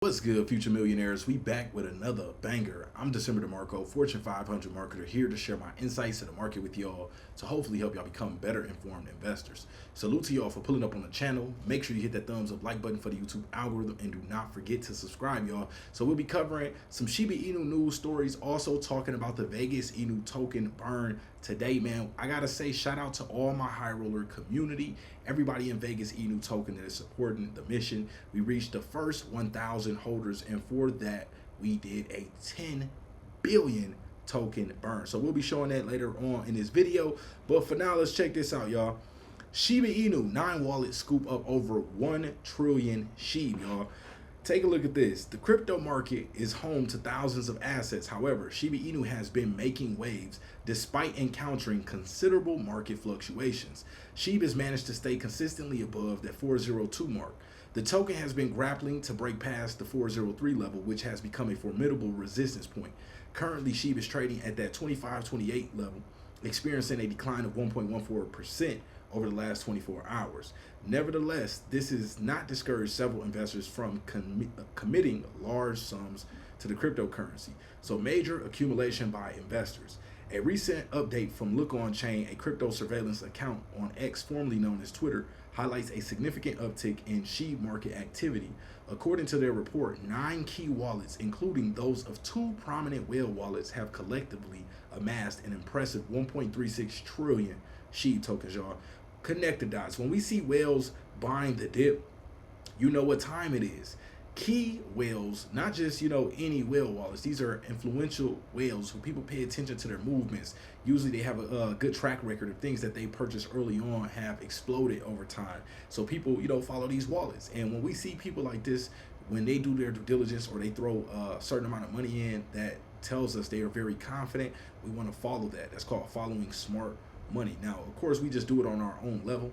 What's good, future millionaires? We back with another banger. I'm DecemberDeMarco, Fortune 500 marketer, here to share my insights to the market with y'all to hopefully help y'all become better informed investors. Salute to y'all for pulling up on the channel. Make sure you hit that thumbs up like button for the YouTube algorithm and do not forget to subscribe, y'all. So we'll be covering some Shiba Inu news stories, also talking about the Vegas Inu token burn today, man. I gotta say shout out to all my high roller community, everybody in Vegas Inu token that is supporting the mission. We reached the first 1,000 holders, and for that we did a 10 billion token burn. So we'll be showing that later on in this video, but for now, let's check this out, y'all. Shiba Inu 9 wallets scoop up over 1 trillion shib, y'all. Take a look at this. The crypto market is home to thousands of assets. However, Shiba Inu has been making waves despite encountering considerable market fluctuations. SHIB has managed to stay consistently above that 402 mark. The token has been grappling to break past the 403 level, which has become a formidable resistance point. Currently, SHIB is trading at that 2528 level, experiencing a decline of 1.14% over the last 24 hours. Nevertheless, this has not discouraged several investors from committing large sums to the cryptocurrency. So major accumulation by investors. A recent update from Look On Chain, a crypto surveillance account on X, formerly known as Twitter, highlights a significant uptick in SHIB market activity. According to their report, 9 key wallets, including those of 2 prominent whale wallets, have collectively amassed an impressive 1.36 trillion SHIB tokens, y'all. Connect the dots. When we see whales buying the dip, you know what time it is. Key whales, not just, any whale wallets. These are influential whales who people pay attention to their movements. Usually they have a good track record of things that they purchased early on have exploded over time. So people, follow these wallets. And when we see people like this, when they do their due diligence or they throw a certain amount of money in that tells us they are very confident, we want to follow that. That's called following smart money. Now, of course, we just do it on our own level.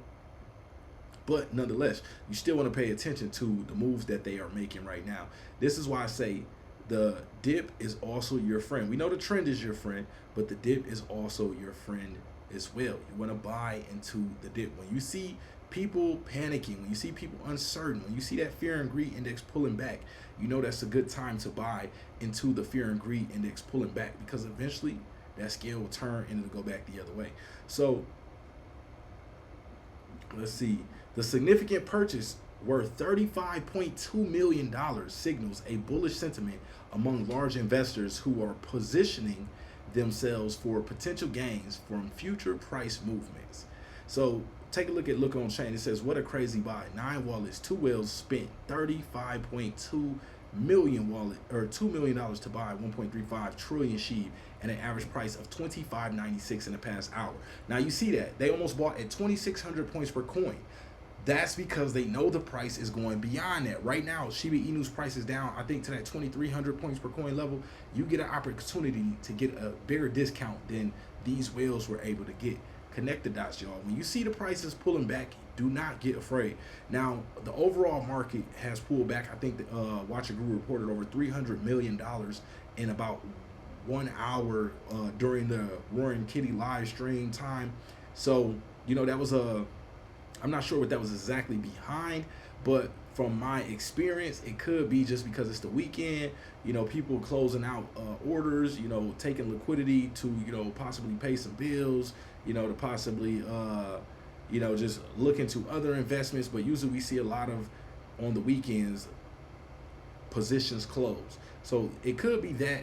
But nonetheless, you still want to pay attention to the moves that they are making right now. This is why I say the dip is also your friend. We know the trend is your friend, but the dip is also your friend as well. You want to buy into the dip. When you see people panicking, when you see people uncertain, when you see that fear and greed index pulling back, you know that's a good time to buy into the fear and greed index pulling back, because eventually that scale will turn and it'll go back the other way. So let's see. The significant purchase worth $35.2 million signals a bullish sentiment among large investors who are positioning themselves for potential gains from future price movements. So take a look at Look On Chain. It says, what a crazy buy. 9 wallets, 2 whales spent $35.2 million $2 million to buy 1.35 trillion SHIB and an average price of $25.96 in the past hour. Now you see that they almost bought at 2,600 points per coin. That's because they know the price is going beyond that. Right now, Shiba Inu's price is down, I think, to that 2,300 points per coin level. You get an opportunity to get a bigger discount than these whales were able to get. Connect the dots, y'all. When you see the prices pulling back, do not get afraid. Now, the overall market has pulled back. I think the Watcher Guru reported over $300 million in about 1 hour during the Roaring Kitty live stream time. So, that was I'm not sure what that was exactly behind, but from my experience, it could be just because it's the weekend, people closing out orders, taking liquidity to, possibly pay some bills, to possibly, just look into other investments. But usually we see a lot of, on the weekends, positions close. So it could be that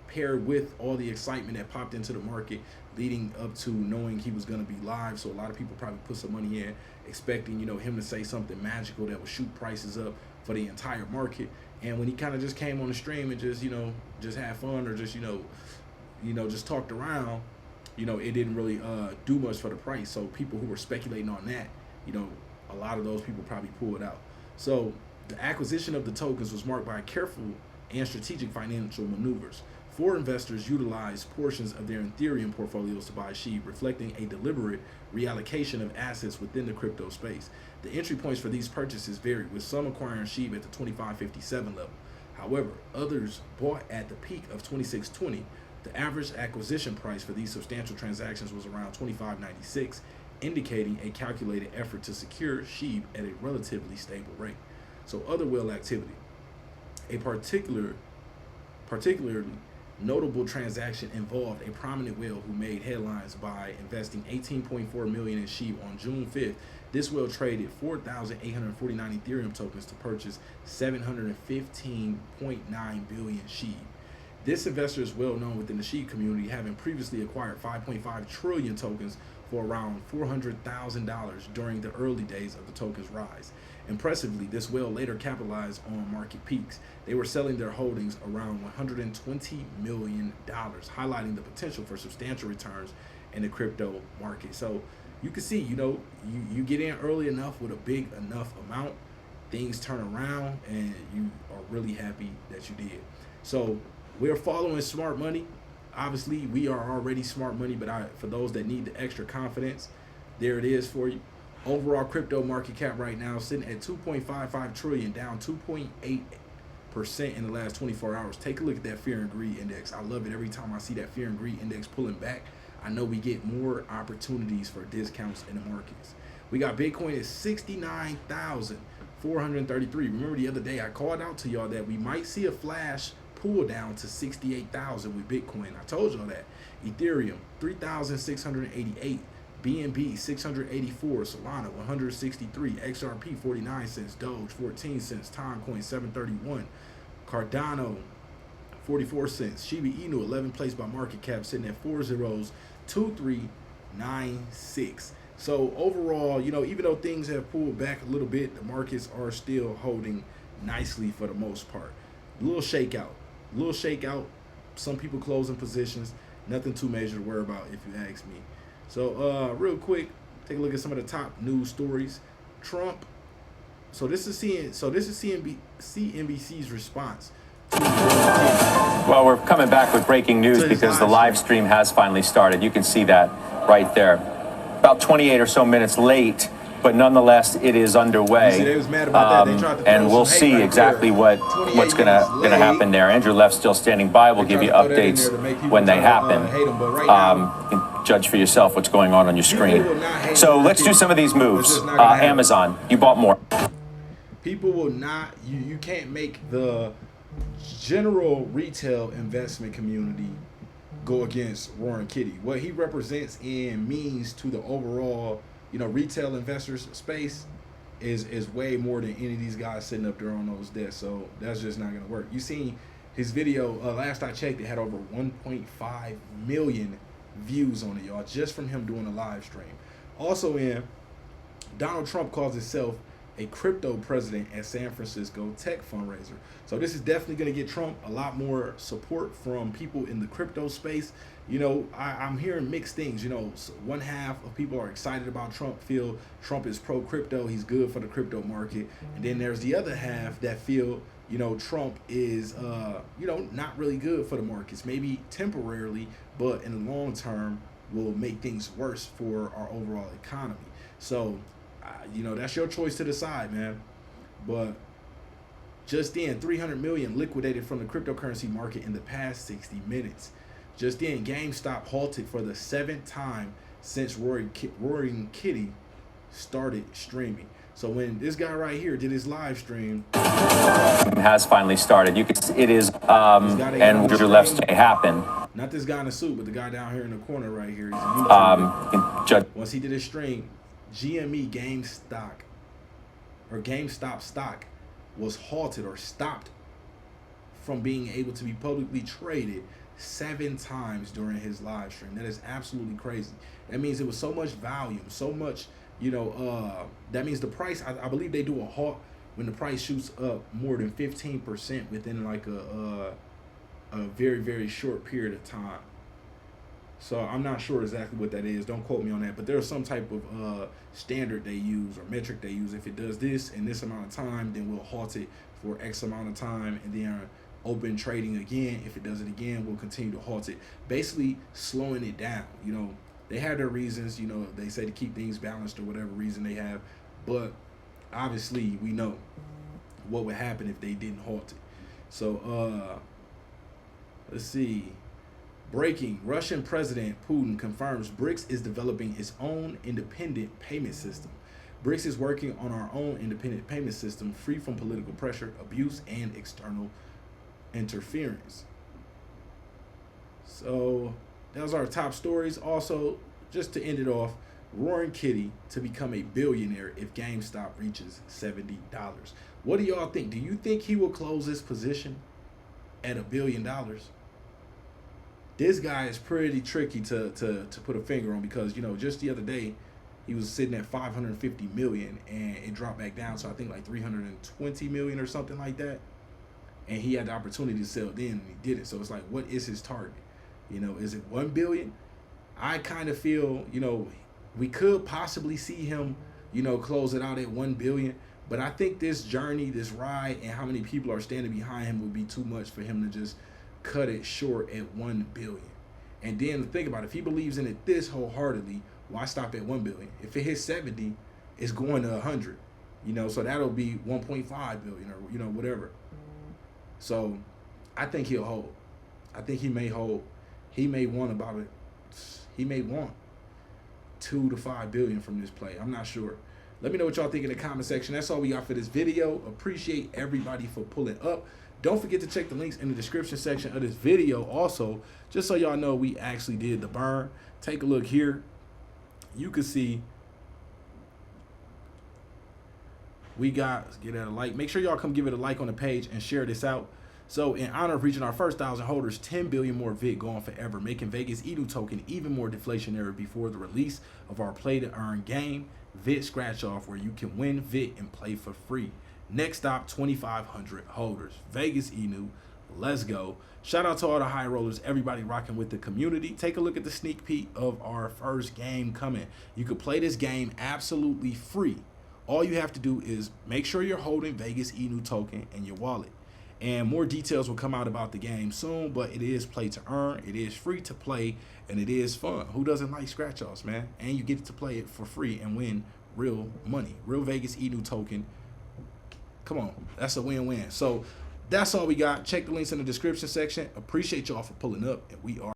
paired with all the excitement that popped into the market leading up to knowing he was going to be live. So a lot of people probably put some money in expecting, him to say something magical that would shoot prices up for the entire market. And when he kind of just came on the stream and just, just had fun or just, just talked around, it didn't really do much for the price. So people who were speculating on that, a lot of those people probably pulled out. So the acquisition of the tokens was marked by careful and strategic financial maneuvers. 4 investors utilized portions of their Ethereum portfolios to buy SHIB, reflecting a deliberate reallocation of assets within the crypto space. The entry points for these purchases varied, with some acquiring SHIB at the 2557 level. However, others bought at the peak of 2620. The average acquisition price for these substantial transactions was around 2596, indicating a calculated effort to secure SHIB at a relatively stable rate. So other whale activity. A particularly notable transaction involved a prominent whale who made headlines by investing $18.4 million in SHIB on June 5th. This whale traded 4,849 Ethereum tokens to purchase 715.9 billion SHIB. This investor is well known within the SHIB community, having previously acquired 5.5 trillion tokens for around $400,000 during the early days of the token's rise. Impressively, this whale later capitalized on market peaks. They were selling their holdings around $120 million, highlighting the potential for substantial returns in the crypto market. So you can see, you get in early enough with a big enough amount, things turn around and you are really happy that you did. So we're following smart money. Obviously, we are already smart money, but for those that need the extra confidence, there it is for you. Overall crypto market cap right now sitting at 2.55 trillion, down 2.8% in the last 24 hours. Take a look at that fear and greed index. I love it every time I see that fear and greed index pulling back. I know we get more opportunities for discounts in the markets. We got Bitcoin at 69,433. Remember the other day I called out to y'all that we might see a flash pull down to 68,000 with Bitcoin. I told y'all that. Ethereum 3,688. BNB 684, Solana 163, XRP 49 cents, Doge 14 cents, Timecoin 731, Cardano 44 cents, Shiba Inu 11th place by market cap sitting at 402396. So overall, even though things have pulled back a little bit, the markets are still holding nicely for the most part. A little shakeout. Some people closing positions. Nothing too major to worry about if you ask me. So real quick, take a look at some of the top news stories. Trump. So this is CNBC's response. Well, we're coming back with breaking news because the live stream has finally started. You can see that right there. About 28 or so minutes late, but nonetheless, it is underway. See, they was mad about that. And we'll see exactly what's gonna happen there. Andrew Left still standing by. We'll give you updates when they happen. You can judge for yourself what's going on your screen. So let's do some of these moves. Amazon, you bought more. People will not. You can't make the general retail investment community go against Roaring Kitty. What he represents and means to the overall retail investors space is way more than any of these guys sitting up there on those desks. So that's just not gonna work. You seen his video, last I checked, it had over 1.5 million views on it, y'all, just from him doing a live stream. Also Donald Trump calls himself a crypto president at San Francisco tech fundraiser. So this is definitely going to get Trump a lot more support from people in the crypto space. I'm hearing mixed things. One half of people are excited about Trump, feel Trump is pro crypto, he's good for the crypto market. And then there's the other half that feel, Trump is, not really good for the markets, maybe temporarily, but in the long term will make things worse for our overall economy. So, that's your choice to decide, man. But just then, 300 million liquidated from the cryptocurrency market in the past 60 minutes. Just then, GameStop halted for the 7th time since Roaring Kitty started streaming. So when this guy right here did his live stream, has finally started. It is, and your left to happen. Not this guy in the suit, but the guy down here in the corner right here. He's a YouTuber. Once he did his stream, GME GameStop stock was halted or stopped from being able to be publicly traded 7 times during his live stream. That is absolutely crazy. That means it was so much volume, so much, that means the price, I believe they do a halt when the price shoots up more than 15% within like a very, very short period of time. So I'm not sure exactly what that is. Don't quote me on that. But there's some type of standard they use or metric they use. If it does this in this amount of time, then we'll halt it for X amount of time and then open trading again. If it does it again, we'll continue to halt it. Basically slowing it down. They have their reasons. They say to keep things balanced or whatever reason they have. But obviously we know what would happen if they didn't halt it. So let's see. Breaking, Russian President Putin confirms BRICS is developing its own independent payment system. BRICS is working on our own independent payment system, free from political pressure, abuse, and external interference. So that was our top stories. Also, just to end it off, Roaring Kitty to become a billionaire if GameStop reaches $70. What do y'all think? Do you think he will close his position at $1 billion? This guy is pretty tricky to put a finger on, because, you know, just the other day he was sitting at 550 million and it dropped back down to I think like 320 million or something like that. And he had the opportunity to sell then and he didn't. So it's like, what is his target? You know, is it 1 billion? I kind of feel, you know, we could possibly see him, you know, close it out at 1 billion. But I think this journey, this ride, and how many people are standing behind him would be too much for him to just cut it short at 1 billion. And then think about it, if he believes in it this wholeheartedly, why stop at 1 billion? If it hits 70, it's going to 100, you know, so that'll be 1.5 billion or, you know, whatever. So I think he'll hold. I think he may hold. He may want about it. He may want 2 to 5 billion from this play. I'm not sure. Let me know what y'all think in the comment section. That's all we got for this video. Appreciate everybody for pulling up. Don't forget to check the links in the description section of this video also, just so y'all know we actually did the burn. Take a look here. You can see we got, let's get at a like. Make sure y'all come give it a like on the page and share this out. So in honor of reaching our first 1,000 holders, 10 billion more VIT going forever, making Vegas Inu token even more deflationary before the release of our play to earn game, VIT scratch off, where you can win VIT and play for free. Next stop, 2,500 holders. Vegas Inu, let's go. Shout out to all the high rollers, everybody rocking with the community. Take a look at the sneak peek of our first game coming. You could play this game absolutely free. All you have to do is make sure you're holding Vegas Inu token in your wallet. And more details will come out about the game soon, but it is play to earn, it is free to play, and it is fun. Who doesn't like scratch offs, man? And you get to play it for free and win real money. Real Vegas Inu token. Come on, that's a win-win. So that's all we got. Check the links in the description section. Appreciate y'all for pulling up, and we are